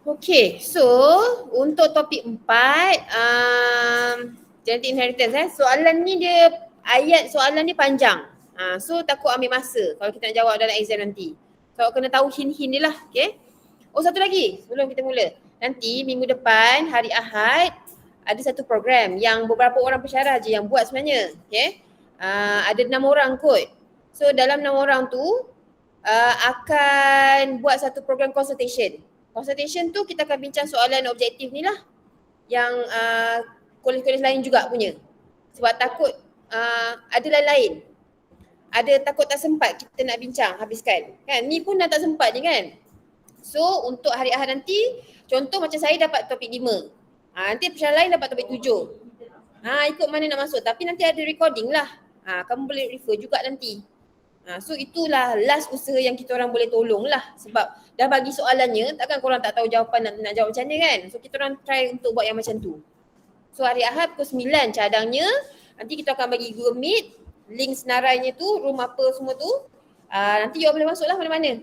Okay, so untuk topik 4, genetic inheritance soalan ni dia, soalan ni panjang. So takut ambil masa kalau kita nak jawab dalam exam nanti. So kena tahu hint-hint dia lah, okay. Oh, satu lagi sebelum kita mula. Nanti minggu depan hari Ahad ada satu program yang beberapa orang pensyarah je yang buat sebenarnya, okay. Ada 6 orang kot. So dalam 6 orang tu akan buat satu program consultation. Consultation tu kita akan bincang soalan objektif ni lah yang kolej-kolej lain juga punya. Sebab takut ada lain-lain. Ada takut tak sempat kita nak bincang habiskan. Kan? Ni pun dah tak sempat je kan. So untuk hari Ahad nanti, contoh macam saya dapat topik 5. Nanti pensyarah lain dapat topik 7. Ikut mana nak masuk. Tapi nanti ada recording lah. Kamu boleh refer juga nanti. So itulah last usaha yang kita orang boleh tolong lah. Sebab dah bagi soalannya, takkan korang tak tahu jawapan nak jawab macam mana kan. So kita orang try untuk buat yang macam tu. So hari Ahad pukul 9 cadangnya. Nanti kita akan bagi Google Meet, link senarainya tu, room apa semua tu. Nanti you boleh masuk lah mana-mana.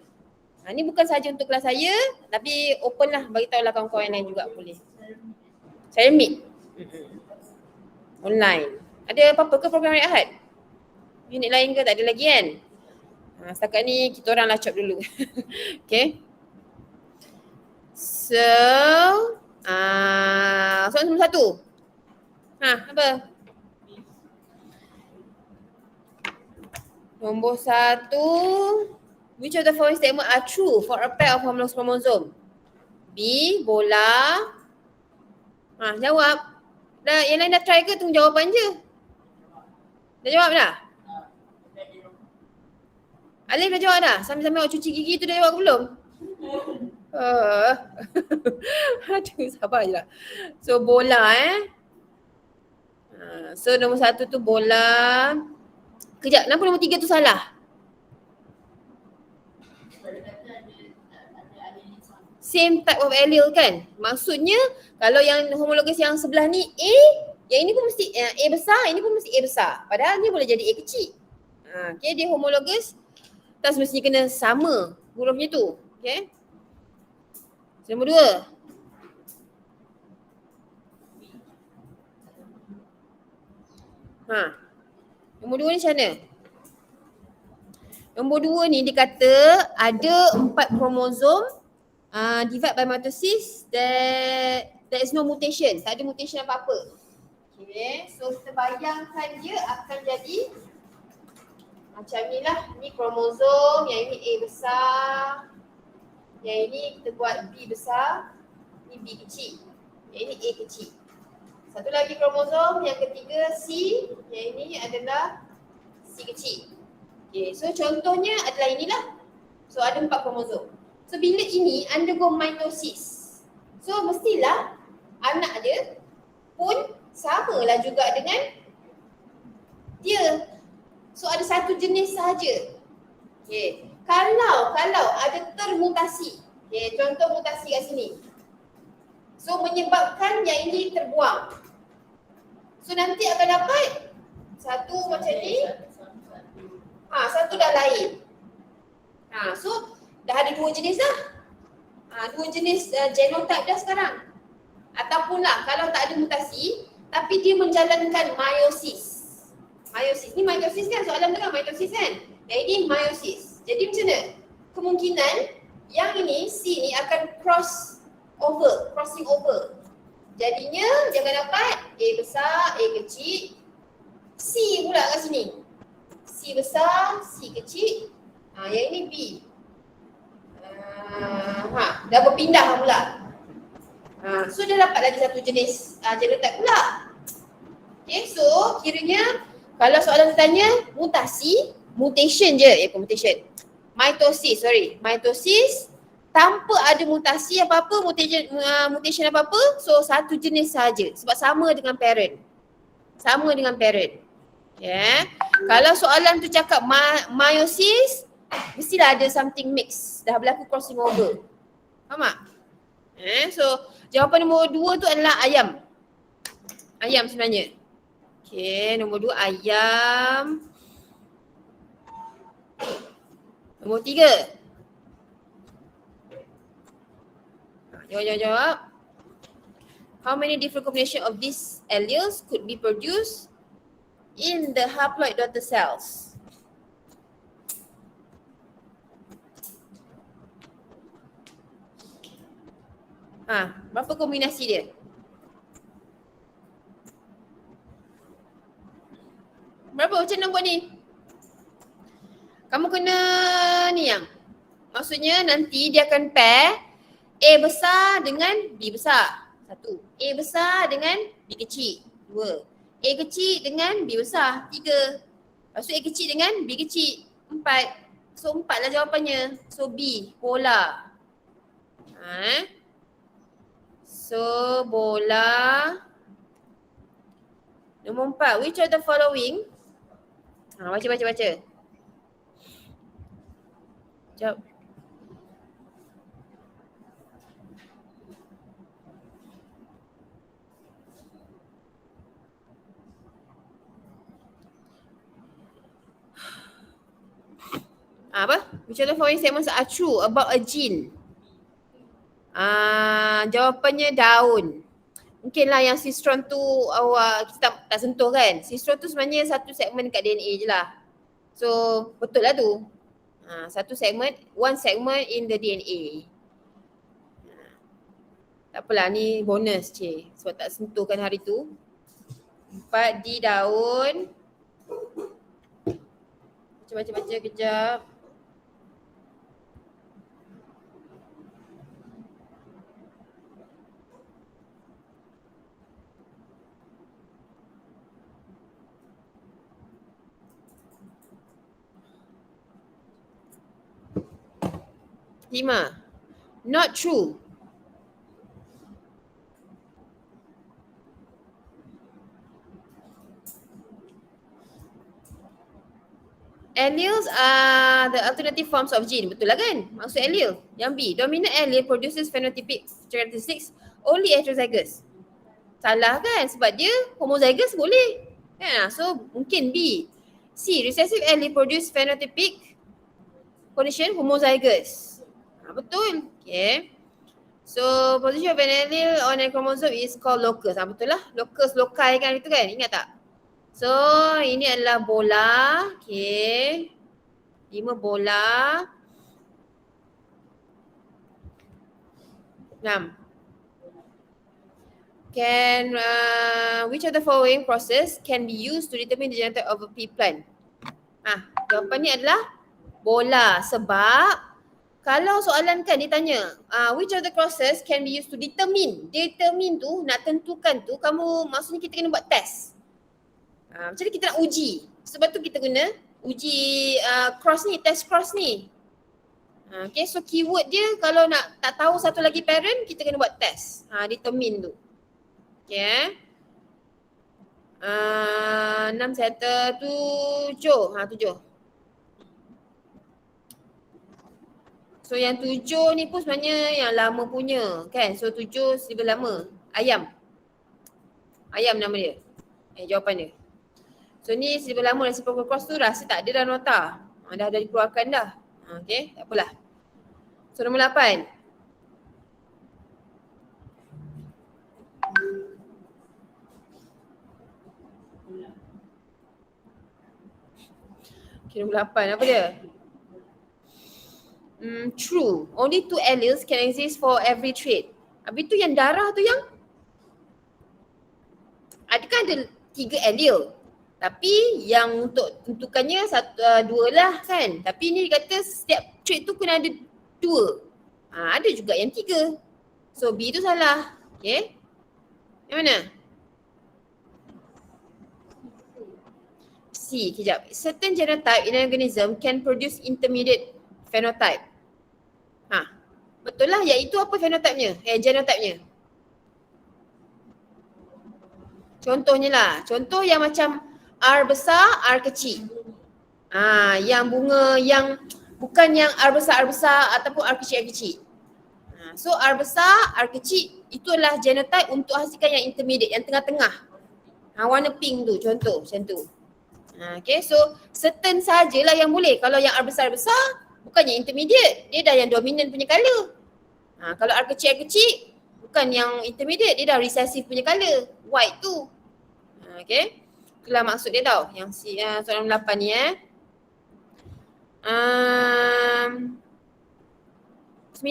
Ni bukan sahaja untuk kelas saya, tapi open lah, bagi tahu lah kawan-kawan yang lain juga boleh. Saya meet online. Ada apa-apa ke program hari Ahad? Unit lain ke? Tak ada lagi kan? Setakat ni kita orang lacop dulu. Okay. So, soalan nombor 1. Apa? Nombor 1. Which of the following statement are true for a pair of homologous chromosome? B, bola. Jawab. Yang lain dah try ke? Tunggu jawapan je. Dah jawab dah? Alif dah jawab dah? Sambil-sambil awak cuci gigi tu dah jawab ke belum? Aduh, sabar je lah. So bola So nombor 1 tu bola. Kejap, kenapa nombor 3 tu salah? Same type of allele kan? Maksudnya kalau yang homologous yang sebelah ni A, yang ini pun mesti A besar, ini pun mesti A besar. Padahal ni boleh jadi A kecil. Okay, dia homologous, tak semestinya kena sama hurufnya tu. Okay. Nombor 2. Nombor 2 ni macam mana? Nombor 2 ni dia kata ada 4 kromosom divide by mitosis, there is no mutation. Tak ada mutation apa-apa. Okay, so kita bayangkan dia akan jadi macam ni lah. Ni kromosom, yang ini A besar, yang ini kita buat B besar, ni B kecil, yang ini A kecil. Satu lagi kromosom, yang ketiga C, yang ini adalah C kecil. Okay, so contohnya adalah inilah. So ada 4 kromosom. So bila ini undergo mitosis, so mestilah anak dia pun samalah juga dengan dia. So ada satu jenis sahaja. Okay. Kalau ada termutasi, okay, contoh mutasi kat sini, so menyebabkan yang ini terbuang, so nanti akan dapat satu macam ni, satu dah lain. So dah ada 2 jenis dah. 2 jenis genotype dah sekarang. Ataupun lah kalau tak ada mutasi tapi dia menjalankan meiosis. Meiosis ni mitosis kan, soalan tu kan mitosis kan. Ini meiosis. Jadi macam mana? Kemungkinan yang ini C ni akan crossing over. Jadinya dia akan dapat A besar, A kecil, C pula kat sini. C besar, C kecil. Yang ini B. Dah berpindah pula. So dia dapat lagi satu jenis genotype pula. Okay, so kiranya kalau soalan tanya mutation je, mitosis tanpa ada mutasi apa-apa, mutation apa-apa, so satu jenis saja sebab sama dengan parent. Yeah. Kalau soalan tu cakap meiosis, mestilah ada something mix, dah berlaku crossing over. Faham tak? So jawapan nombor 2 tu adalah ayam. Ayam sebenarnya. Okay, nombor 2 ayam. Nombor 3. Jawab. How many different combination of these alleles could be produced in the haploid daughter cells? Berapa kombinasi dia? Berapa? Macam mana buat ni? Kamu kena ni yang. Maksudnya nanti dia akan pair A besar dengan B besar. 1. A besar dengan B kecil. 2. A kecil dengan B besar. 3. Lepas tu A kecil dengan B kecil. 4. So 4 lah jawapannya. So B, bola. So bola. Nombor 4. Which of the following? Baca. Jawab. Apa? Which of the following statements are true about a gene? Jawapannya daun. Mungkinlah yang sistron tu awak kita tak sentuh kan. Sistron tu sebenarnya satu segmen kat DNA je lah. So betul lah tu. Satu segmen, one segment in the DNA. Tak apalah, ni bonus cik. Sebab tak sentuhkan hari tu. 4 di daun. Baca kejap. Lima. Not true. Alleles are the alternative forms of gene. Betul lah kan? Maksud allele. Yang B. Dominant allele produces phenotypic characteristics only heterozygous. Salah kan? Sebab dia homozygous boleh. Kan? So mungkin B. C. Recessive allele produce phenotypic condition homozygous. Betul. Okay. So position of an allele on a chromosome is called locus. Betul lah. Locus, loci kan itu kan? Ingat tak? So ini adalah bola. Okay. 5 bola. 6. Which of the following process can be used to determine the genotype of a pea plant? Jawapannya adalah bola. Sebab kalau soalan kan dia tanya which of the process can be used to determine. Determine tu, nak tentukan tu, kamu maksudnya kita kena buat test. Macam mana kita nak uji. Sebab tu kita guna uji cross ni, test cross ni. Okay, so keyword dia kalau nak tak tahu satu lagi parent, kita kena buat test. Determine tu. Okay. 6 settle 7. 7. So yang 7 ni pun sebenarnya yang lama punya kan. So 7 lebih lama. Ayam. Ayam nama dia. Jawapan dia. So ni lebih lama dan reciprocal cross tu rasa tak ada dah nota. Dah dikeluarkan dah. Okay, tak apalah. So nombor 8. Okay, nombor 8 apa dia? True. Only 2 alleles can exist for every trait. Habis tu yang darah tu yang kan ada 3 allele. Tapi yang untuk tentukannya 2 lah kan. Tapi ni dia kata setiap trait tu kena ada 2. Ada juga yang 3. So B tu salah. Okay. Yang mana? C. Kejap. Certain genotype in an organism can produce intermediate phenotype. Betul lah, iaitu apa fenotipenya? Genotipenya. Contohnya lah, contoh yang macam R besar, R kecil. Yang bunga yang bukan yang R besar ataupun R kecil. So R besar, R kecil itu adalah genotype untuk hasilkan yang intermediate, yang tengah-tengah. Warna pink tu contoh macam tu. Okay, so certain sajalah yang boleh. Kalau yang R besar bukannya intermediate, dia dah yang dominant punya colour. Kalau R kecil bukan yang intermediate, dia dah recessive punya colour, white tu. Okay. Itulah maksud dia tau, yang soalan 8 ni um, 9.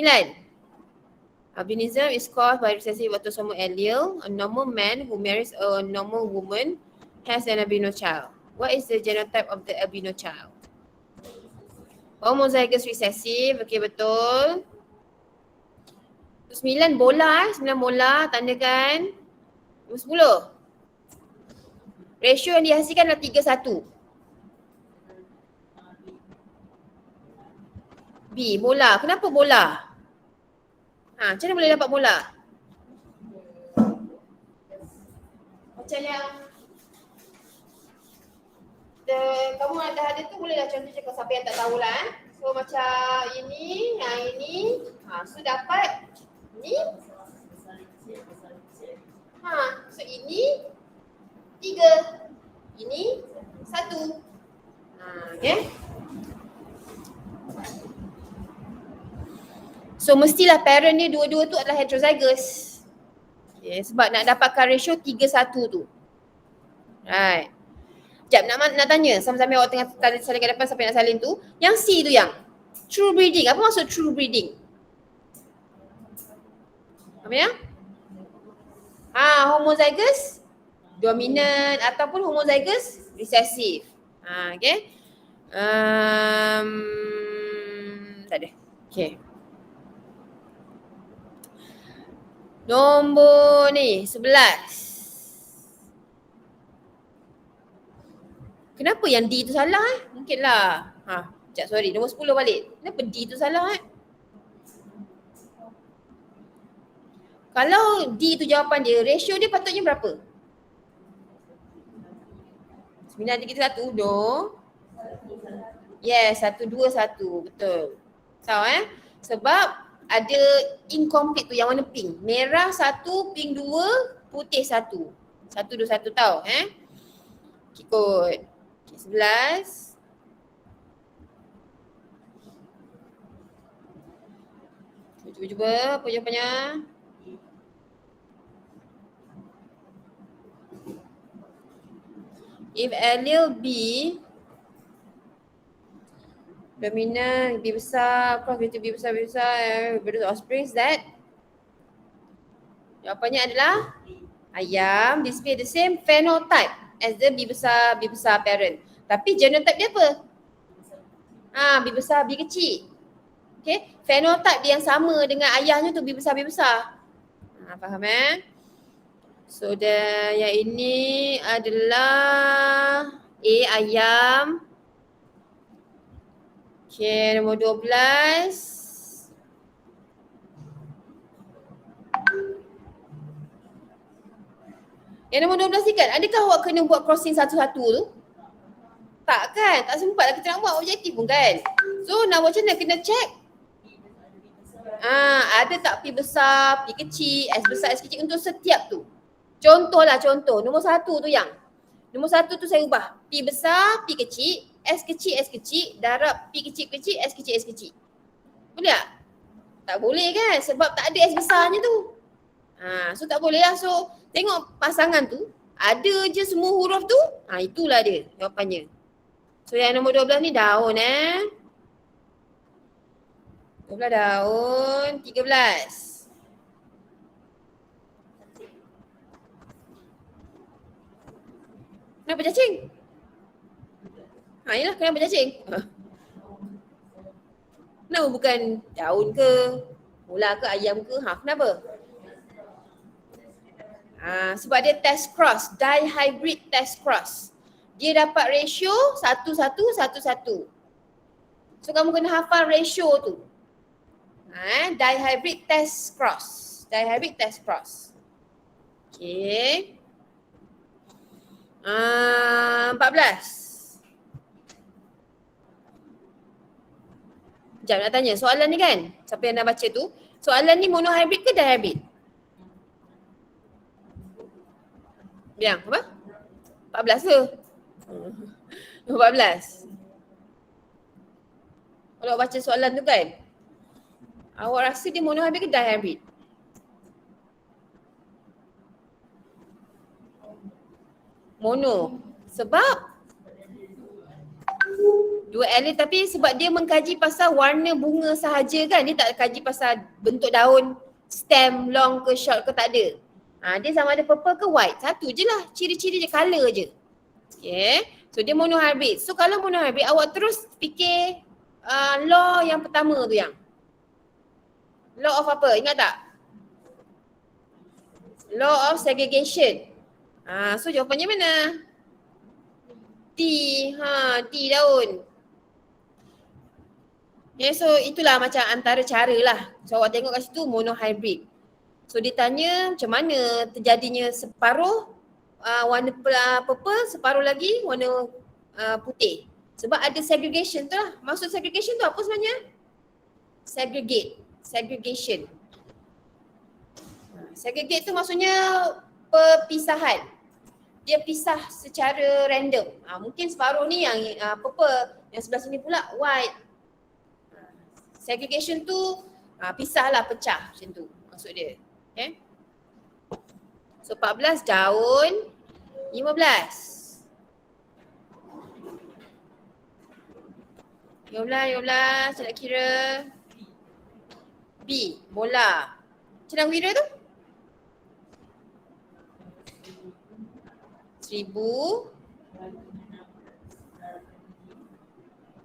Albinism is caused by recessive autosomal allele. A normal man who marries a normal woman has an albino child. What is the genotype of the albino child? Homozygous recessive, okay betul. 9 bola 9 bola, tandakan. 10. Ratio yang dihasilkan adalah 3:1. B, bola. Kenapa bola? Macam mana boleh dapat bola? Macam yang kamu ada tu, bolehlah contoh cakap siapa yang tak tahulah. So macam ini, yang ini. So dapat ni. So ini 3. Ini 1. Okay. So mestilah parent ni dua-dua tu adalah heterozygous. Okay, sebab nak dapatkan ratio 3:1 tu. Right. Sekejap nak tanya sama-sama awak tengah salin kat depan, siapa yang nak salin tu. Yang C tu yang true breeding. Apa maksud true breeding? Apa ya? Homozygous dominant ataupun homozygous recessive. Okay. Tak ada. Okay. Nombor ni 11. Kenapa yang D tu salah Mungkinlah. Sekejap sorry, nombor 10 balik. Kenapa D tu salah Kalau D tu jawapan dia, ratio dia patutnya berapa? 9:1, no. Yes, 1:2:1, betul. Tahu Sebab ada incomplete tu yang warna pink. Merah 1, pink 2, putih 1. 1:2:1 tahu Ikut. 11. Cuba apa jawapannya? If allele B dominant, B besar, cross between B besar, produce offspring that jawapannya adalah ayam display the same phenotype as the B besar parent. Tapi genotype dia apa? B besar, B kecil. Okay, phenotype dia yang sama dengan ayahnya tu, B besar. Faham So yang ini adalah A, ayam. Okay, nombor 12. Yang nombor 12 ni kan, adakah awak kena buat crossing satu-satu tu? Tak kan? Tak sempat lah kita nak buat objektif pun kan? So nak buat macam mana? Kena check. Ada tak P besar, P kecil, S besar, S kecil untuk setiap tu. Contoh. Nombor 1 tu yang. Nombor 1 tu saya ubah. P besar, P kecil, S kecil, darab P kecil, S kecil. Boleh tak? Tak boleh kan? Sebab tak ada S besarnya tu. So tak boleh lah. So tengok pasangan tu, ada je semua huruf tu. Itulah dia jawapannya. So yang nombor 12 ni daun 12 daun, 13. Kenapa cacing? Yelah, kenapa cacing? Kenapa bukan daun ke, bola ke, ayam ke? Kenapa? Sebab dia test cross, dihybrid test cross. Dia dapat ratio 1:1:1:1. So kamu kena hafal ratio tu. Dihybrid test cross. Okay. 14. Sekejap nak tanya, soalan ni kan, siapa yang dah baca tu, soalan ni monohybrid ke dihybrid? Bilang apa? 14 ke? 14. Kalau baca soalan tu kan, Awak rasa dia monohybrid ke dihybrid? Mono. Sebab dua alien, tapi sebab dia mengkaji pasal warna bunga sahaja kan. Dia tak kaji pasal bentuk daun, stem, long ke short ke, tak ada. Dia sama ada purple ke white. Satu je lah. Ciri-ciri je, colour je. Okay. So dia monohybrid. So kalau monohybrid, awak terus fikir law yang pertama tu yang. Law of apa? Ingat tak? Law of segregation. So jawapannya mana? T. T daun. Okay, so itulah macam antara cara lah. So awak tengok kat situ monohybrid. So dia tanya macam mana terjadinya separuh warna purple, separuh lagi warna putih. Sebab ada segregation tu lah. Maksud segregation tu apa sebenarnya? Segregation. Segregate tu maksudnya perpisahan. Dia pisah secara random. Mungkin separuh ni yang purple, yang sebelah sini pula white. Segregation tu pisahlah, pecah macam tu maksud dia. Okay. So 14 daun, 15. 15, saya nak kira B, bola. Macam nak kira tu? 1000.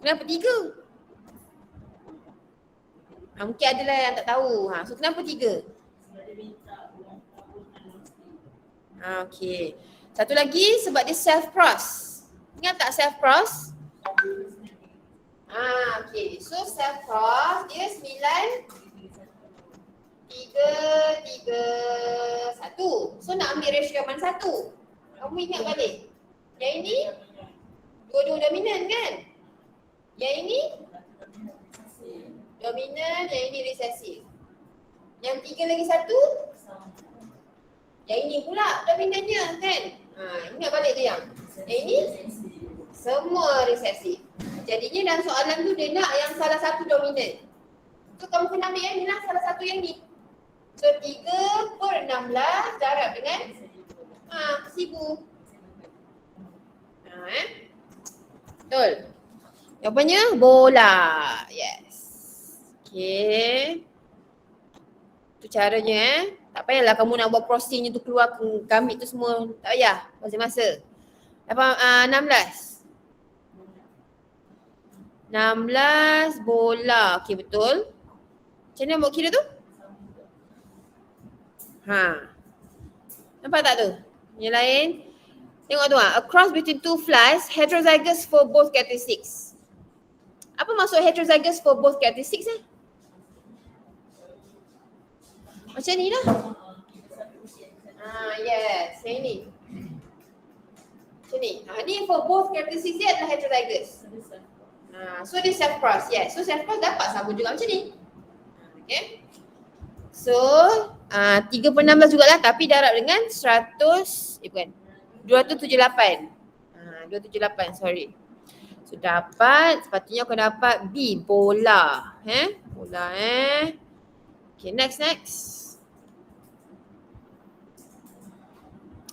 Kenapa 3? Mungkin adalah yang tak tahu. So kenapa 3? Okay. Satu lagi sebab dia self cross. Ingat tak self cross? Okay. So self cross dia 9 3 3 1. So nak ambil ratio mana satu? Kamu ingat balik. Yang ini dua-dua dominan kan? Yang ini dominan, yang ini resesif. Yang 3 lagi 1? Yang ini pula dominannya kan? Ingat balik tu yang ini semua resesif. Jadinya dalam soalan tu dia nak yang salah satu dominan. So kamu kena ambil yang ni lah, salah satu yang ni. So 3/16 darab dengan 1000. Betul. Jawapannya bola. Yes. Okay. Itu caranya. Tak payahlah kamu nak buat crossing tu, keluar gamit tu semua. Tak payah. Masa-masa. 16. 16 bola. Okay, betul. Macam mana buat kira tu? Nampak tak tu? Yang lain. Tengok tu a cross between two flies, heterozygous for both characteristics. Apa maksud heterozygous for both characteristics Macam ni lah. Yes, yang ni. Macam ni. Ni for both characteristics dia adalah heterozygous. So dia self cross. Yes. So self cross dapat sama juga macam ni. Okay. So 3/16 jugalah, tapi darab dengan 278. 278, sorry. So dapat, sepatutnya aku dapat B, bola. Bola Okay, next.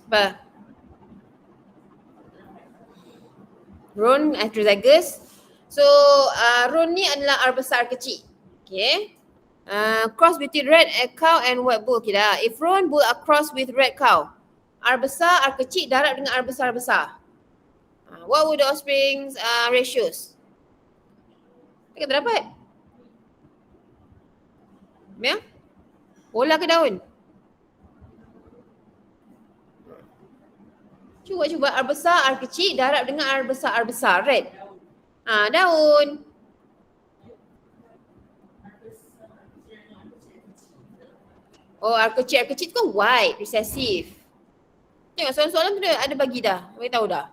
Apa? Ron heterozygous. So ron ni adalah R besar kecil. Okay. Cross between red cow and white bull. Okay dah. If ron bull are cross with red cow, R besar, R kecil darab dengan R besar-besar. What would the offspring's ratios? Kita dapat? Ya? Bola ke daun? Cuba R besar, R kecil darab dengan R besar. Red. Daun. R kecil tu kan white, recessive. Tengok soalan-soalan tu ada bagi dah. Bagi tahu dah.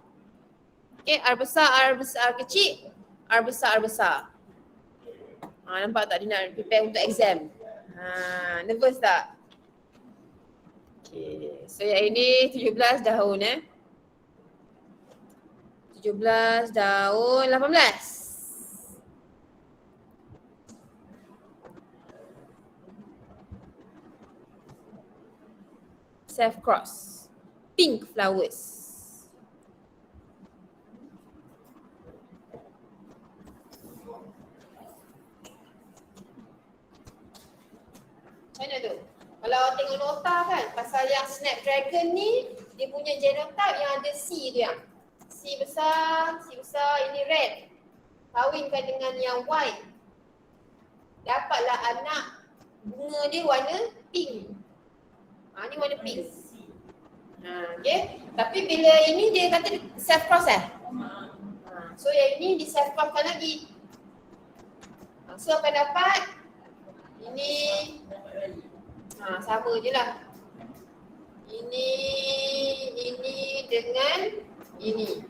Okay, R besar, kecil, R besar. Nampak tak dia nak prepare untuk exam? Nervous tak? Okay, so yang ini 17 daun 17 daun, 18. self cross. Pink flowers. Macam mana tu? Kalau tengok nota kan, pasal yang Snapdragon ni, dia punya genotype yang ada C tu yang. C besar, ini red. Kawinkan dengan yang white. Dapatlah anak bunga dia warna pink. Ni warna pink. Okay. Tapi bila ini dia kata self cross so yang ini di self crosskan lagi. So akan dapat ini sama je lah. Ini dengan ini.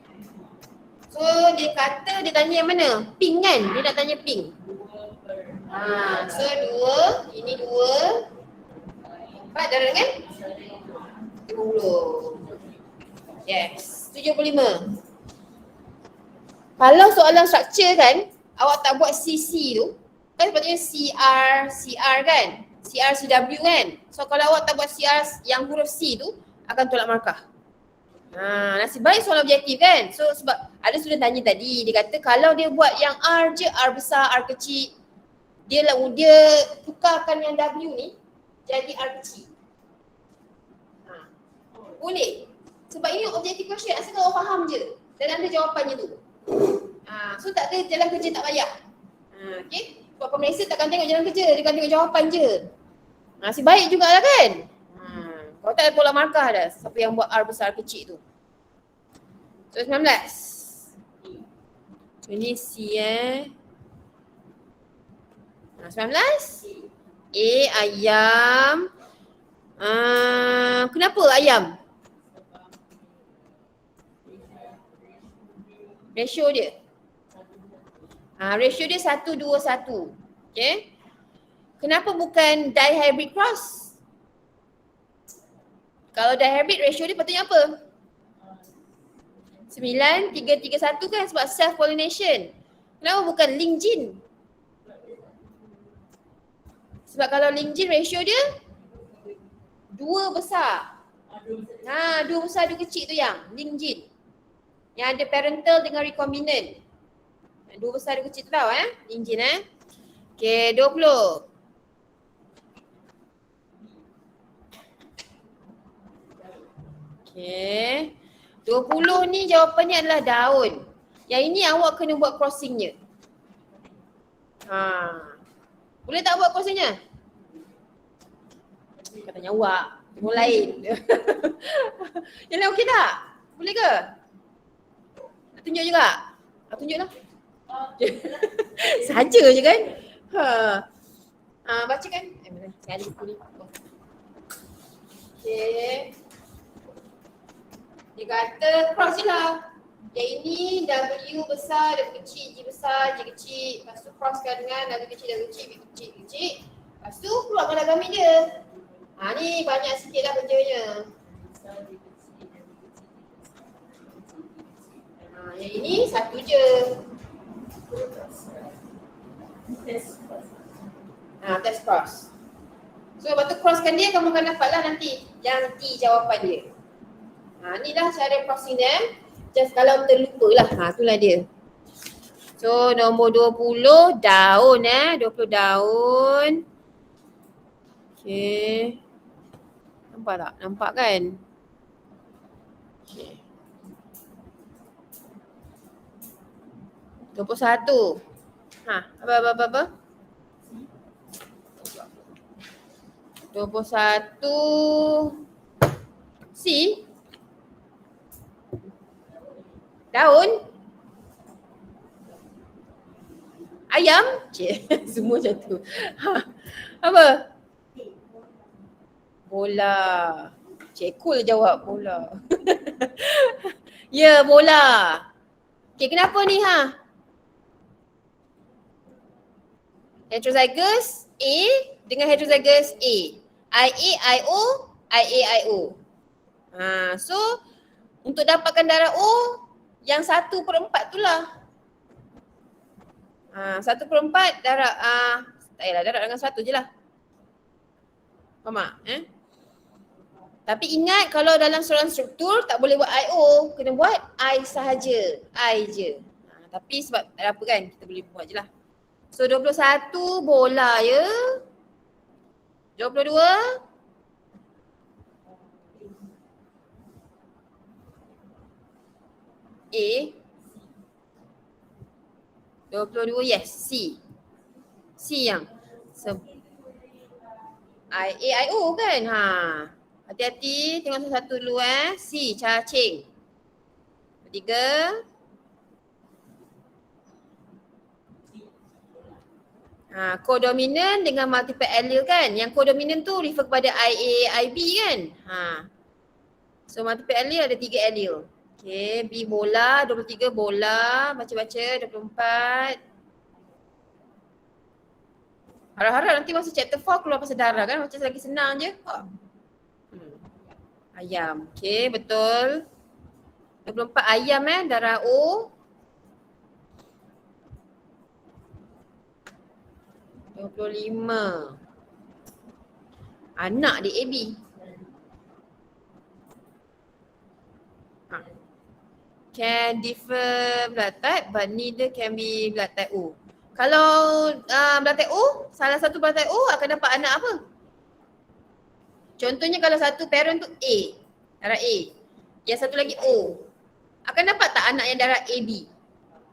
So dia kata dia tanya yang mana? Pink kan? Dia nak tanya pink. So 2, ini 2. 4 darah kan? 70. Yes, 75. Kalau soalan struktur kan, awak tak buat CC tu, kan sepatutnya CR kan? CW kan? So kalau awak tak buat CR yang huruf C tu, akan tolak markah. Nasib baik soalan objektif kan? So sebab ada student tanya tadi, dia kata kalau dia buat yang R je, R besar, R kecil, dia tukarkan yang W ni jadi R kecil. Boleh. Sebab ini objektif question, asalkan awak faham je dan ada jawapannya tu. So tak ada jalan kerja tak payah. Okay. Sebab pemeriksa takkan tengok jalan kerja, dia akan tengok jawapan je. Nasib baik jugalah kan? Kalau tak ada tolak markah dah siapa yang buat R besar kecil tu. So 19. So ini C 19. A ayam. Kenapa ayam? Ratio dia. Ratio dia 1, 2, 1. Okay. Kenapa bukan dihybrid cross? Kalau dihybrid ratio dia patutnya apa? 9, 3, 3, 1 kan sebab self pollination. Kenapa bukan link gene? Sebab kalau link gene ratio dia 2 besar. 2 besar 2 kecil tu yang link gene. Yang ada parental dengan recombinant. 2 besar 2 kecil tu tau link gene Okay, 20. Okay. 20 ni jawapannya adalah daun. Yang ini awak kena buat crossingnya. Boleh tak buat crossingnya? Katanya awak. Tengok lain. Yang lain okey tak? Boleh ke? Nak tunjuk juga? Tunjuklah. Saja je kan? Bacakan. Mana? Saya ada buku ni. Okay. Dia kata cross je lah. Yang ini W besar, W kecil, G besar, G kecil. Lepas tu crosskan dengan W kecil, W kecil, V kecil, V kecil. Lepas tu keluarkan gamit dia. Ni banyak sikit lah kerjanya. Yang ini satu je. Test cross. So lepas tu crosskan dia, kamu akan dapatlah nanti yang T jawapan dia. Inilah cara crossing dia. Just kalau terlupa lah, itulah dia. So nombor 20 daun 20 daun. Okay. Nampak tak? Nampak kan? Okay. 21. Apa? 21 C daun ayam semua macam tu. Apa? Bola. Cool jawab bola. Ya, bola. Okay, kenapa ni heterozygous A dengan heterozygous A. IA, IO. So untuk dapatkan darah O yang 1/4 tu lah. 1/4 darah tak payahlah darah dengan 1 je lah. Faham tak? Tapi ingat kalau dalam soalan struktur tak boleh buat IO, kena buat I sahaja, I je. Tapi sebab tak ada apa kan, kita boleh buat je lah. So 21 bola ya. 22 A. 22 yes, C. C yang A, I, O kan? Ha. Hati-hati, tengok satu dulu C, cacing. Ketiga. Kodominan dengan multiple allele kan? Yang kodominan tu refer kepada IA, IB kan? So multiple allele ada 3 allele. Okay, B bola, 23 bola, baca-baca 24. Harap-harap nanti masa chapter 4 keluar pasal darah kan? Macam lagi senang je. Ayam. Okay, betul. 24 ayam darah O. 25. Anak di AB. Can differ blood type but neither can be blood type O. Kalau blood type O, salah satu blood type O akan dapat anak apa? Contohnya kalau satu parent tu A, darah A. Yang satu lagi O. Akan dapat tak anak yang darah AB?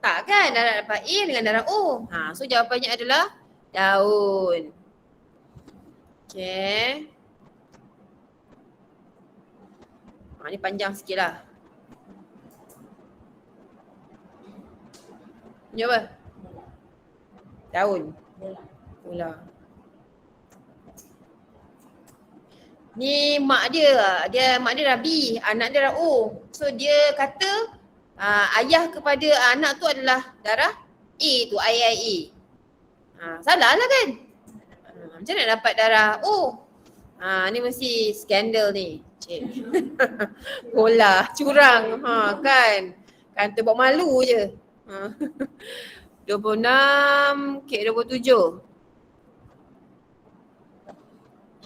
Tak kan? Darah dapat A dengan darah O. So jawapannya adalah daun. Okay. Ni panjang sikit lah. Ni apa? Daun. Bola. Ni mak dia mak dia Rabi, anak dia darah O. So dia kata ayah kepada anak tu adalah darah A tu, IIA. Salah lah kan? Macam mana dapat darah O? Ni mesti skandal ni. Bola, curang. Kan? Kan terbuat malu je. 26, okay 27.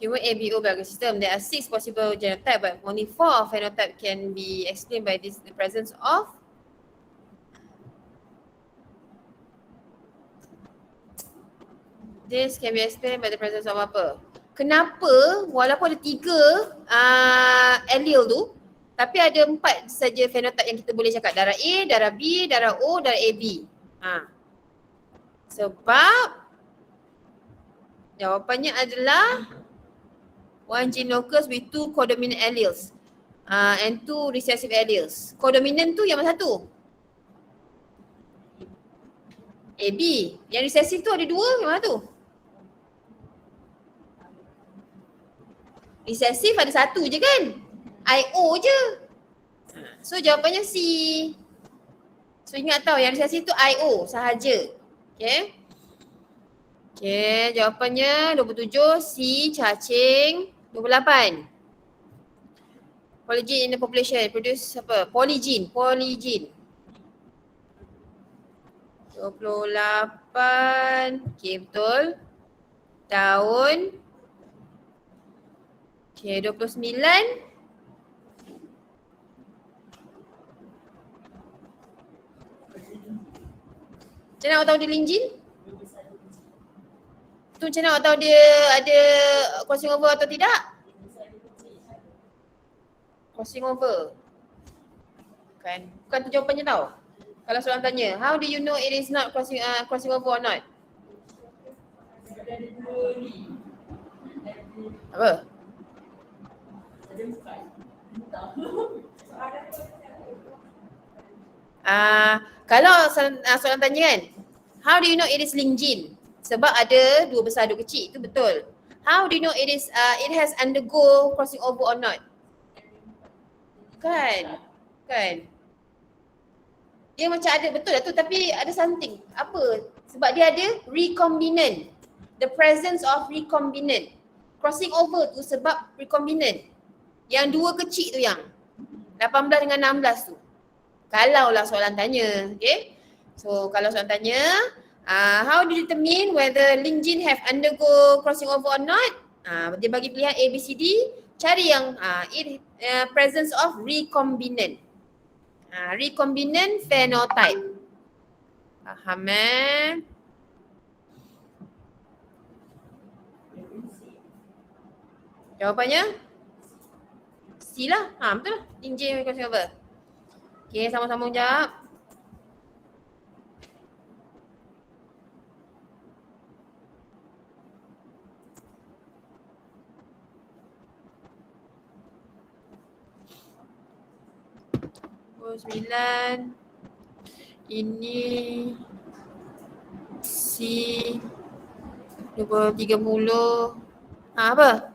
Human ABO biological system, there are 6 possible genotype but only 4 phenotype can be explained by the presence of this can be explained by the presence of apa? Kenapa walaupun ada 3 allele tu tapi ada 4 saja phenotype yang kita boleh cakap, darah A, darah B, darah O, darah AB. Sebab jawapannya adalah one gene locus with 2 codominant alleles and 2 recessive alleles. Codominant tu yang mana satu? AB. Yang recessive tu ada 2, yang mana tu? Recessive ada 1 je kan? IO je. So jawapannya C. So ingat tau yang recessive tu IO sahaja. Okay. Okay, jawapannya 27 C, cacing. 28. Polygene in the population produce apa? Polygene. 28. Okay, betul. Tahun. Okay, 29. Macam mana awak tahu dia linjin? Tu macam mana awak tahu dia ada crossing over atau tidak? Crossing over. Kan? Bukan tu jawapannya tau. Kalau soalan tanya, how do you know it is not crossing over or not? Apa? Kalau soalan tanya kan, how do you know it is linked gene? Sebab ada 2 besar 2 kecil, itu betul. How do you know it has undergo crossing over or not? Kan? Dia macam ada betul lah tu tapi ada something. Apa? Sebab dia ada recombinant. The presence of recombinant. Crossing over tu sebab recombinant. Yang 2 kecil tu yang 18 dengan 16 tu. Kalau lah soalan tanya, okay? So kalau soalan tanya, how do you determine whether linked gene have undergo crossing over or not? Dia bagi pilihan A, B, C, D. Cari yang presence of recombinant. Recombinant phenotype. Faham Jawapannya? C lah. Betul lah. Link J crossing over. Okay, sama-sama jawab. Sembilan. Ini C 30. Apa?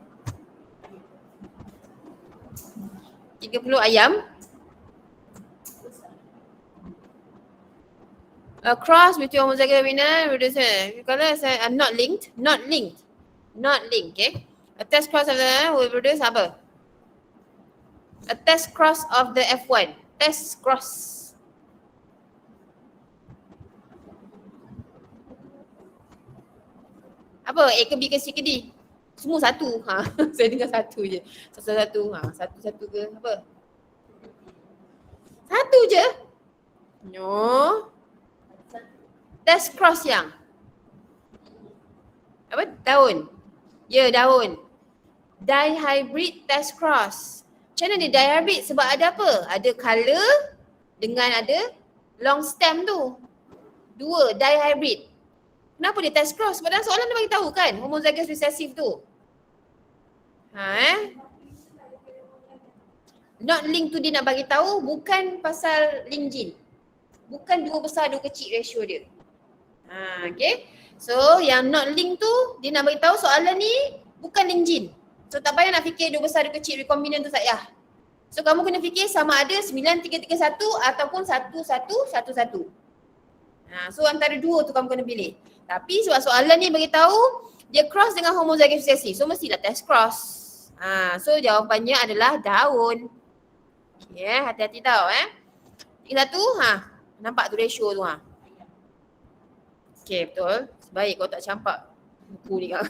30 ayam. A cross between homozygous dominant kalau not linked, okay. A test cross of the will produce apa? A test cross of the F1. Test cross. Apa? A ke B ke C ke D? Semua satu. Saya dengar satu je. Satu-satu. Satu-satu ke apa? Satu je? No. Test cross yang apa? Daun. Ya, daun. Dihybrid test cross. Macam mana dia dihybrid? Sebab ada apa? Ada colour dengan ada long stem tu. Dua, dihybrid. Kenapa dia test cross? Sebab dalam soalan dia bagi tahu kan, homozygous recessive tu. Not link tu dia nak bagi tahu bukan pasal link gene. Bukan dua besar dua kecil ratio dia. Okay. So yang not link tu dia nak bagi tahu soalan ni bukan link gene. So tak payah nak fikir dua besar dua kecil recombinant tu tak payah. So kamu kena fikir sama ada 9331 ataupun 1111. So antara dua tu kamu kena pilih. Tapi sebab soalan ni bagi tahu dia cross dengan homozygous recessive. So mestilah test cross. So jawapannya adalah daun. Okay, hati-hati tau Tinggal satu, nampak tu ratio tu Okay, betul. Sebaik kau tak campak buku ni kau.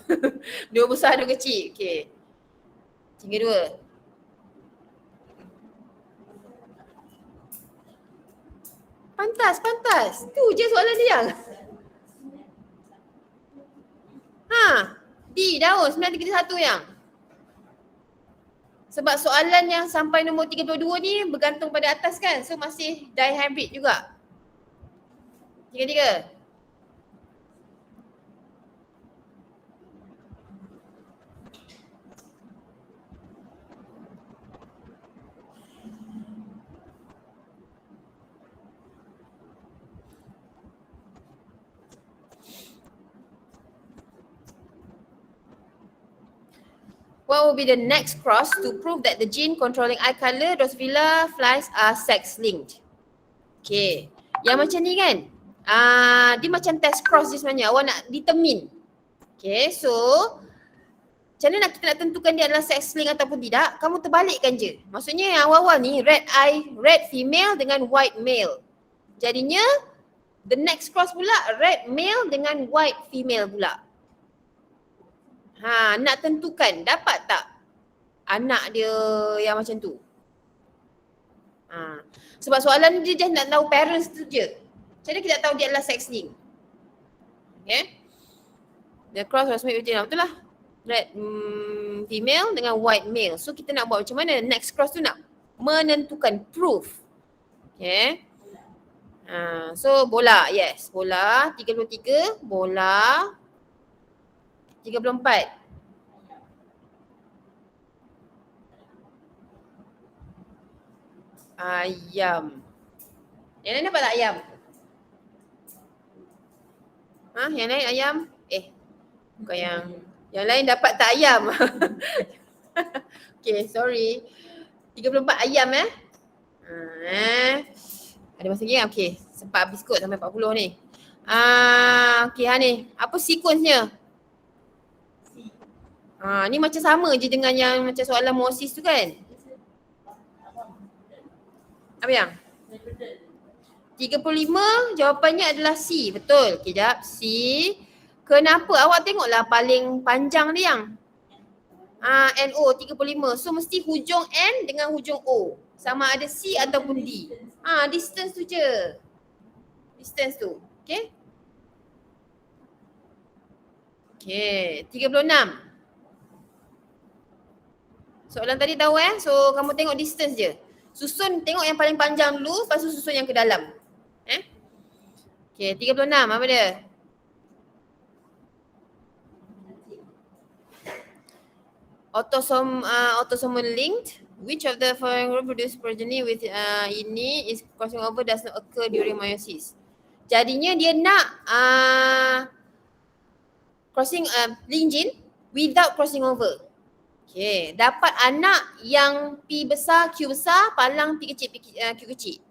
Dua besar, dua kecil. Okay. Tinggal dua. Pantas. Tu je soalan dia. D, daun 931 yang. Sebab soalan yang sampai nombor 32 ni bergantung pada atas kan. So masih dihybrid juga. Tiga. What will be the next cross to prove that the gene controlling eye color Drosophila flies are sex linked? Okay. Yang macam ni kan, dia macam test cross je sebenarnya. Awak nak determine. Okay, so macam mana kita nak tentukan dia adalah sex linked ataupun tidak? Kamu terbalikkan je. Maksudnya yang awal-awal ni red female dengan white male. Jadinya the next cross pula red male dengan white female pula. Nak tentukan dapat tak anak dia yang macam tu? Sebab soalan dia just nak tahu parents tu je. Macam mana kita tahu dia adalah sex link? Okay. The cross was made between, betul lah. Red female dengan white male. So kita nak buat macam mana? Next cross tu nak menentukan proof. Okay. So bola, yes. Bola 33, bola 34. Ayam. Yang lain dapat tak ayam? Yang lain ayam? Bukan yang lain dapat tak ayam? Okay, sorry. 34 ayam Ada masa lagi kan? Okay, sempat habis kot sampai 40 ni. Okay, ni. Apa sekuensnya? Ni macam sama je dengan yang macam soalan Moses tu kan? Apa yang? 35 jawapannya adalah C. Betul. Kejap. C. Kenapa? Awak tengoklah paling panjang dia yang. NO 35. So mesti hujung N dengan hujung O. Sama ada C ataupun D. Distance tu je. Distance tu. Okay. Okay. 36. Soalan tadi tahu So kamu tengok distance je. Susun tengok yang paling panjang dulu, lepas tu susun yang ke dalam. Okay, 36 apa dia? Autosomal linked. Which of the following reproduce progeny with ini is crossing over does not occur during meiosis. Jadinya dia nak crossing link gene without crossing over. Okay, dapat anak yang P besar, Q besar, palang P kecil, Q kecil.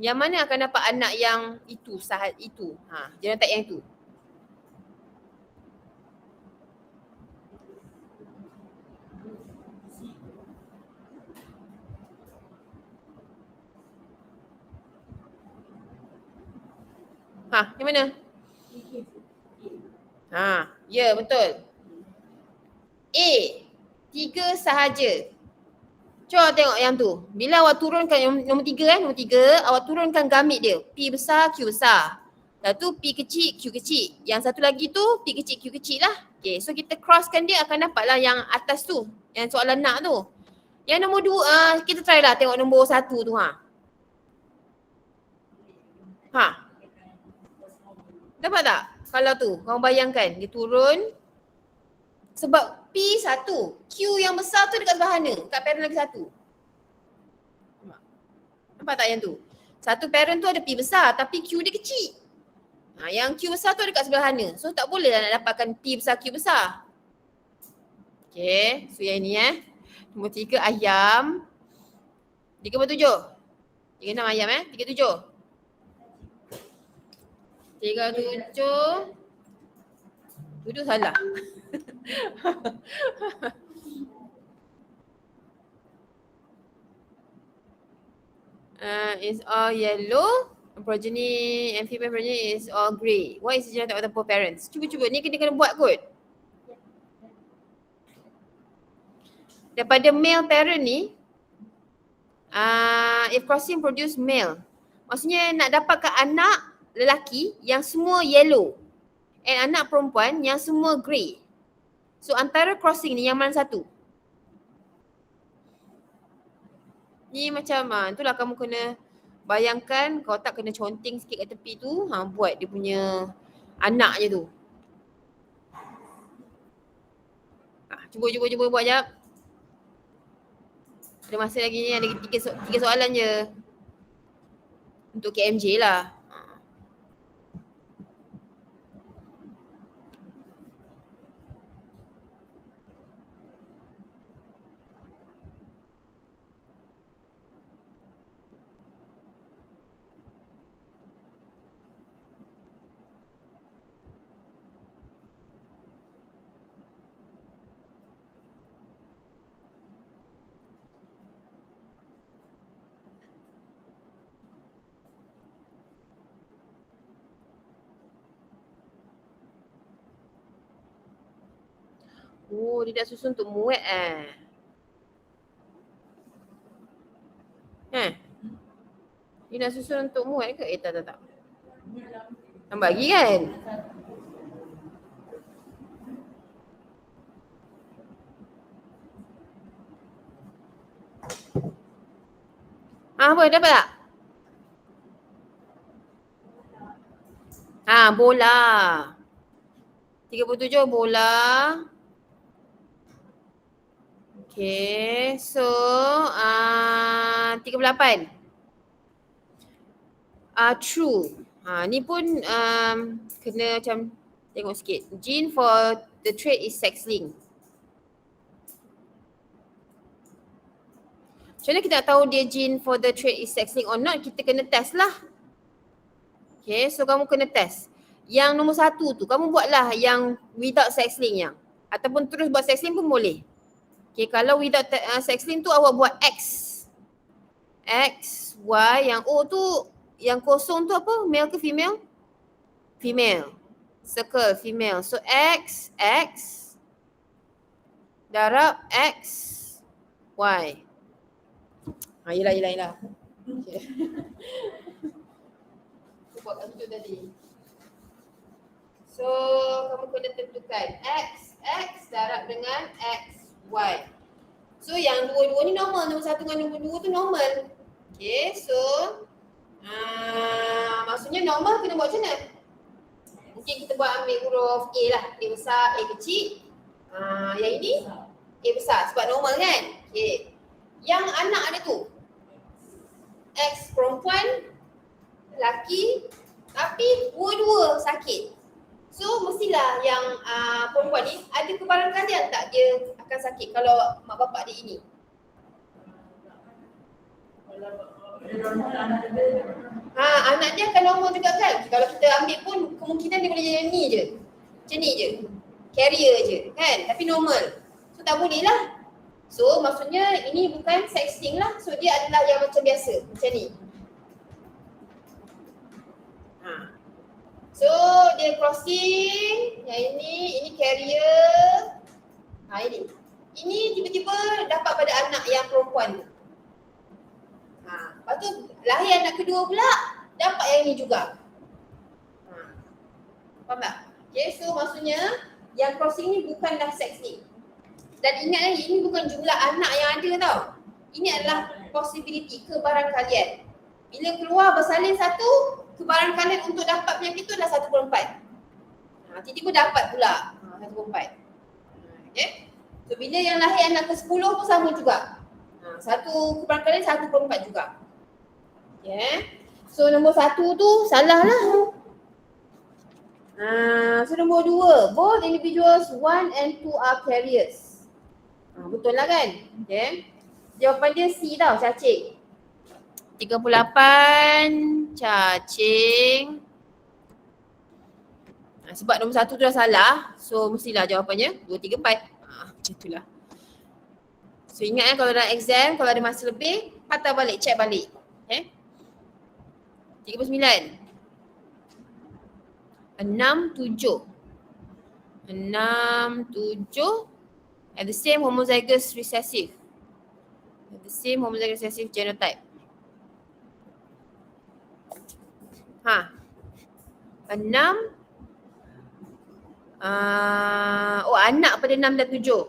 Yang mana akan dapat anak yang itu, sahat itu. Genotype yang itu. Yang mana? Ya, betul. A, 3 sahaja. Cuba tengok yang tu. Bila awak turunkan yang nombor 3 nombor 3, awak turunkan gamit dia. P besar, Q besar. Lepas tu P kecil, Q kecil. Yang satu lagi tu P kecil, Q kecil lah. Okay, so kita crosskan dia akan dapatlah yang atas tu. Yang soalan nak tu. Yang nombor 2, kita try lah tengok nombor 1 tu. Dapat tak? Kalau tu, kamu bayangkan dia turun. Sebab P1, Q yang besar tu dekat sebelah mana? Dekat parent lagi satu. Nampak tak yang tu? Satu parent tu ada P besar tapi Q dia kecil. Yang Q besar tu dekat sebelah mana? So tak boleh lah nak dapatkan P besar, Q besar. Okay, so yang ni Nombor 3 ayam. 37. 36 ayam 37. 37. Tuduh salah. Is all yellow. Progeny and female progeny is all grey. What is the genotype of the poor parents? Cuba ni kena buat kot. Daripada male parent ni, if crossing produce male, maksudnya nak dapatkan anak lelaki yang semua yellow and anak perempuan yang semua grey. So antara crossing ni yang mana satu? Ni macam itulah kamu kena bayangkan, kau tak kena conteng sikit kat tepi tu, buat dia punya anak je tu. Cuba buat jap. Ada masa lagi ni, ada 3 soalan je. Untuk KMJ lah. Oh, dia dah susun untuk muat Dia dah susun untuk muat ke? Tak. Tambah lagi kan? Apa? Dapat tak? Bola. 37 bola. Okay, so 38. True. Ni pun kena macam tengok sikit. Gene for the trait is sex-linked. Macam mana kita nak tahu dia gene for the trait is sex-linked or not? Kita kena test lah. Okay, so kamu kena test. Yang nombor 1 tu, kamu buatlah yang without sex-link yang. Ataupun terus buat sex-link pun boleh. Okay, kalau without sex-link tu awak buat X. X, Y, yang O tu, yang kosong tu apa? Male ke female? Female. Circle, female. So X, X. darab X, Y. Yelah. Okay. Aku buat kat situ tadi. So, kamu kena tentukan X darab dengan X, Y. So, yang dua-dua ni normal. Nombor 1 dengan nombor 2 tu normal. Okay, so maksudnya normal kena buat macam mana? Mungkin kita buat ambil huruf A lah. A besar, A kecil. Yang ini A besar sebab normal kan? Okay. Yang anak ada tu X perempuan, lelaki, tapi dua-dua sakit. So mestilah yang perempuan ni ada kebarangkalian tak dia akan sakit kalau mak bapak dia ini? Anak dia akan normal juga kan? Kalau kita ambil pun kemungkinan dia boleh jadi ni je. Macam ni je. Carrier je kan? Tapi normal. So tak boleh lah. So maksudnya ini bukan sexting lah. So dia adalah yang macam biasa. Macam ni. So dia crossing. Yang ini carrier. Ini. Ini tiba-tiba dapat pada anak yang perempuan tu. Lepas tu lahir anak kedua pula dapat yang ini juga. Faham tak? Okay, so maksudnya yang crossing ni bukanlah sexting. Dan ingat lagi, ini bukan jumlah anak yang ada tau. Ini adalah possibility, kebarangkalian. Bila keluar bersalin satu, kebarangkalian untuk dapat penyakit tu adalah 1/4. Tiba-tiba dapat pula 1/4. Okay. So bila yang lahir anak ke-10 pun sama juga. Satu kebarangkalian 1/4 juga. Okay. So nombor 1 tu salah lah. So nombor 2, both individuals 1 and 2 are carriers. Betul lah kan? Okay. Jawapan dia C tau, cacing. 38 cacing. Sebab nombor 1 tu dah salah, so mestilah jawapannya 2, 3, 4. Macam itulah. So ingat kalau dalam exam, kalau ada masa lebih, patah balik, check balik. Okay. 39. 6, 7. 6, 7. Have the same homozygous recessive. Have the same homozygous recessive genotype. 6. Anak pada 6 dan 7.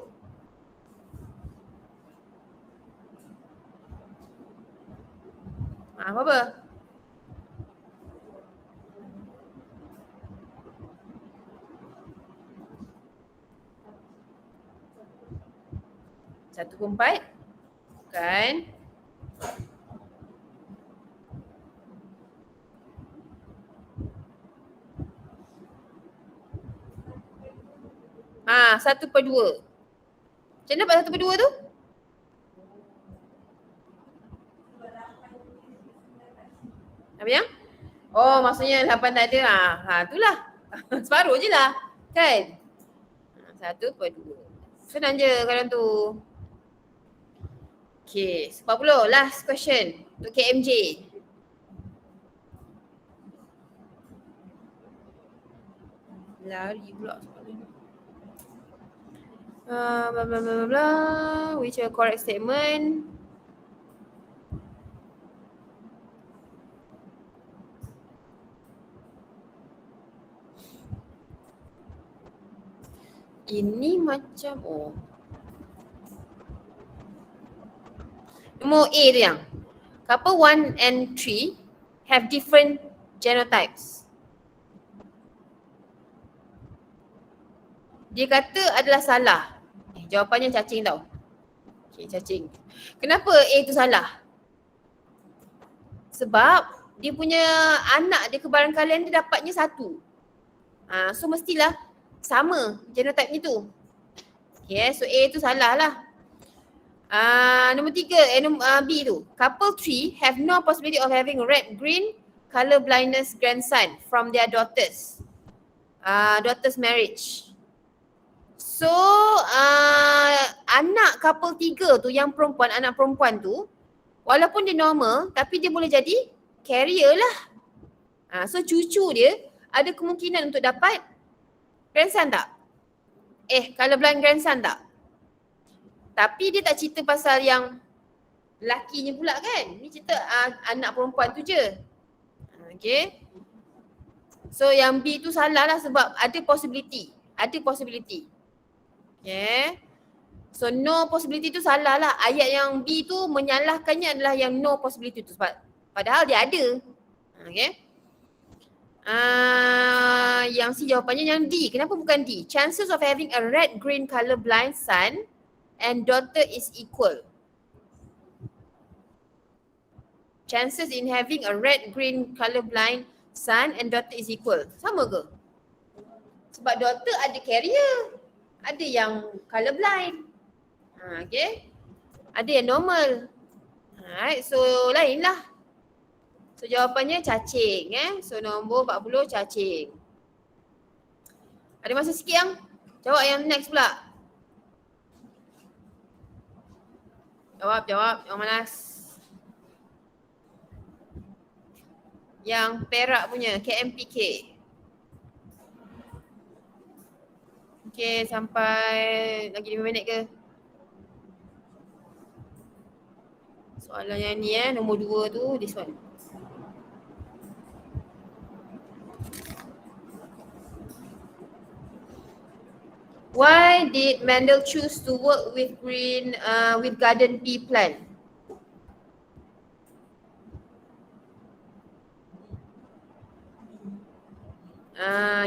Apa-apa? Satu pun 4. Bukan. Satu per 2. Macam mana dapat 1 per 2 tu? Apa yang? Oh, maksudnya 8 tak ada. Itulah. Separuh je lah. Kan? 1 per 2. Senang je kadang tu. Okay, 40. Last question untuk KMJ. Lari pula soalan. Blah blah blah blah. Which are correct statement? Ini macam nombor A tu yang couple 1 and 3 have different genotypes. Dia kata adalah salah. Jawapannya cacing tau. Okay, cacing. Kenapa A tu salah? Sebab dia punya anak dia kebarangkalian dia dapatnya 1. So mestilah sama genotype ni tu. Okay, so A tu salah lah. Nombor 3, B tu. Couple 3 have no possibility of having red-green color blindness grandson from their daughters. Daughters marriage. So anak couple 3 tu yang perempuan, anak perempuan tu, walaupun dia normal tapi dia boleh jadi carrier lah. So cucu dia ada kemungkinan untuk dapat grandson tak? Color blind grandson tak? Tapi dia tak cerita pasal yang lakinya pula kan. Ni cerita anak perempuan tu je. Okay. So yang B tu salah lah sebab ada possibility. Ada possibility. Okay. So no possibility tu salah lah. Ayat yang B tu menyalahkannya adalah yang no possibility tu. Sebab padahal dia ada. Okay. Yang C jawapannya yang D. Kenapa bukan D? Chances of having a red-green colour blind son and daughter is equal. Chances in having a red-green colour blind son and daughter is equal. Sama ke? Sebab daughter ada carrier. Ada yang colour blind. Okay. Ada yang normal. Alright, so lain lah. So jawapannya cacing So nombor 40 cacing. Ada masa sikit yang? Jawab yang next pula. Jawab. Yang malas. Yang Perak punya, KMPK. Okay, sampai lagi 5 minit ke? Soalan yang ni nombor 2 tu, this one. Why did Mendel choose to work with garden pea plant?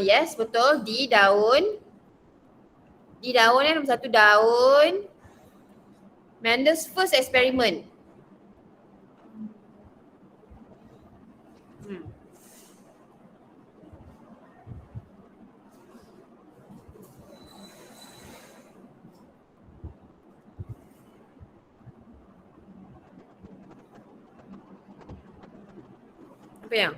Yes, betul. Di daun. Di daun nombor 1 daun. Mendel's first experiment. Apa yang?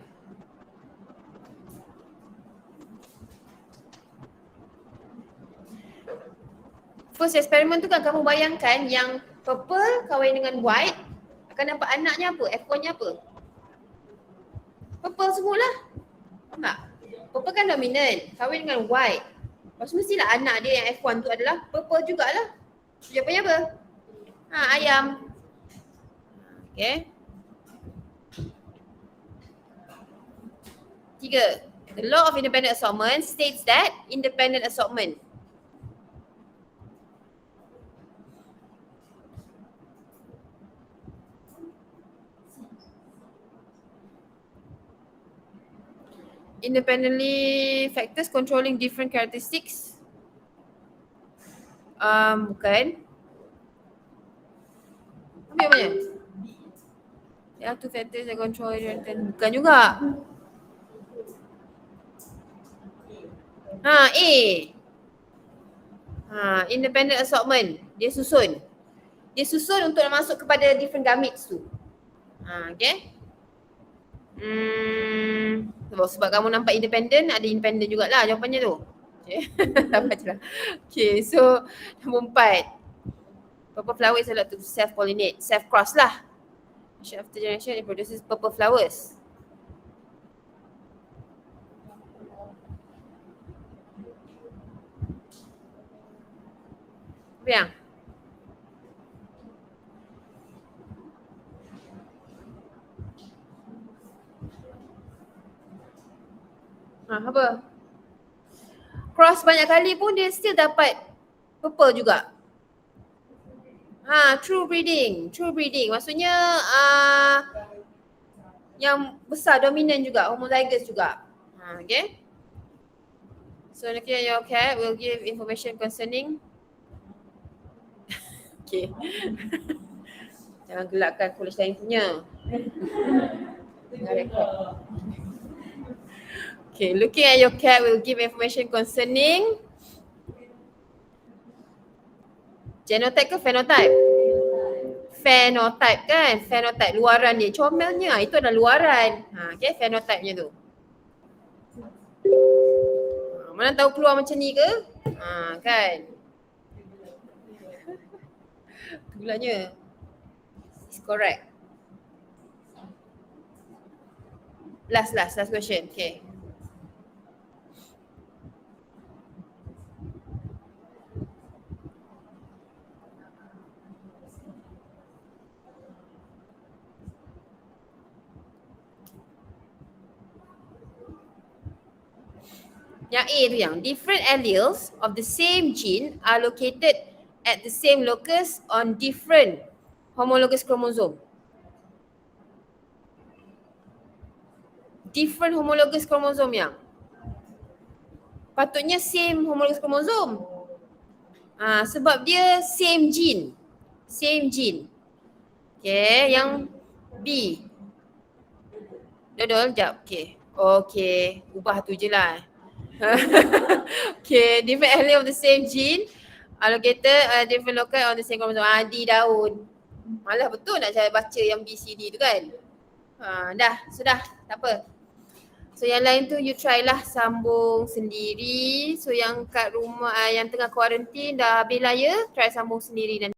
First experiment tu kan kamu bayangkan yang purple kahwin dengan white akan nampak anaknya apa? F1-nya apa? Purple semualah. Faham tak? Purple kan dominant, kahwin dengan white. Lepas tu mestilah anak dia yang F1 tu adalah purple jugalah. Jawapannya apa? Ayam. Okay. 3. The law of independent assortment states that independent assortment. Independently factors controlling different characteristics. Bukan. Ambil mana? Ya, two factors that control different. Bukan juga. A. Independent assortment. Dia susun. Dia susun untuk masuk kepada different gametes tu. Okay. Sebab kamu nampak independent, ada independent jugalah jawapannya tu. Okay. Apa je lah. Okay, so nombor 4. Purple flowers are allowed to self-pollinate, self-cross lah. After generation, it produces purple flowers. Apa yang? Apa? Cross banyak kali pun dia still dapat purple juga. True breeding. True breeding. Maksudnya yang besar dominan juga, homozygous juga. Okay. So okay, your cat will give information concerning. Okay. Jangan gelakkan college lain punya. Jangan rekod. Okay, looking at your cat will give information concerning genotype ke phenotype? Phenotype kan? Phenotype, luaran dia. Comelnya, itu adalah luaran. Okay, phenotype-nya tu. Mana tahu keluar macam ni ke? Kan? Gulanya. It's correct. Last question. Okay. Yang A tu yang different alleles of the same gene are located at the same locus on different homologous chromosome. Different homologous chromosome yang patutnya same homologous chromosome. Sebab dia same gene. Same gene. Okay, yang B. Dodol, jap. Okay, ubah tu je lah. Okay, different allele of the same gene allocated different locus on the same chromosome. D daun. Malah betul nak cara baca yang B, C, D tu kan. Dah, sudah. Tak apa. So yang lain tu you try lah sambung sendiri. So yang kat rumah, yang tengah quarantine dah habis lah ya, try sambung sendiri nanti.